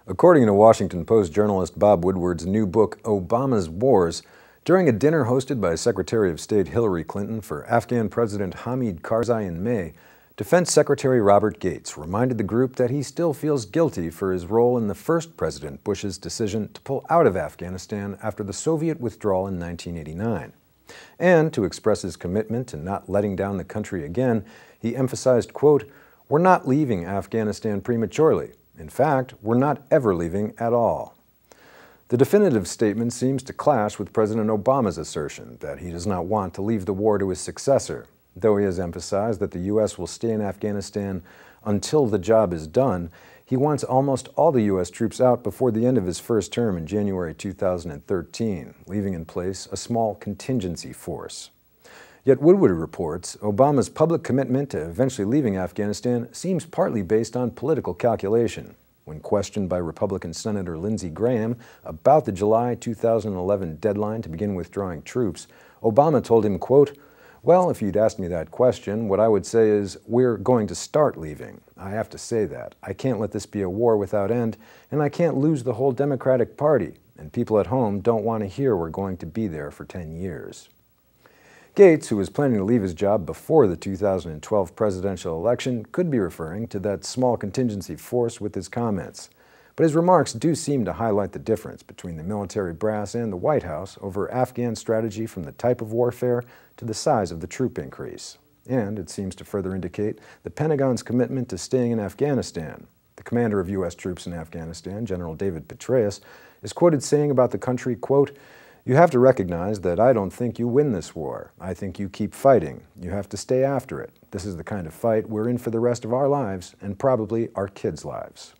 According to Washington Post journalist Bob Woodward's new book, Obama's Wars, during a dinner hosted by Secretary of State Hillary Clinton for Afghan President Hamid Karzai in May, Defense Secretary Robert Gates reminded the group that he still feels guilty for his role in the first President Bush's decision to pull out of Afghanistan after the Soviet withdrawal in 1989. And to express his commitment to not letting down the country again, he emphasized, quote, "We're not leaving Afghanistan prematurely. In fact, we're not ever leaving at all." The definitive statement seems to clash with President Obama's assertion that he does not want to leave the war to his successor, though he has emphasized that the U.S. will stay in Afghanistan until the job is done. He wants almost all the U.S. troops out before the end of his first term in January 2013, leaving in place a small contingency force. Yet Woodward reports Obama's public commitment to eventually leaving Afghanistan seems partly based on political calculation. When questioned by Republican Senator Lindsey Graham about the July 2011 deadline to begin withdrawing troops, Obama told him, quote, "Well, if you'd asked me that question, what I would say is, we're going to start leaving. I have to say that. I can't let this be a war without end, and I can't lose the whole Democratic Party, and people at home don't want to hear we're going to be there for 10 years. Gates, who was planning to leave his job before the 2012 presidential election, could be referring to that small contingency force with his comments. But his remarks do seem to highlight the difference between the military brass and the White House over Afghan strategy, from the type of warfare to the size of the troop increase. And it seems to further indicate the Pentagon's commitment to staying in Afghanistan. The commander of U.S. troops in Afghanistan, General David Petraeus, is quoted saying about the country, quote, "You have to recognize that I don't think you win this war. I think you keep fighting. You have to stay after it. This is the kind of fight we're in for the rest of our lives, and probably our kids' lives."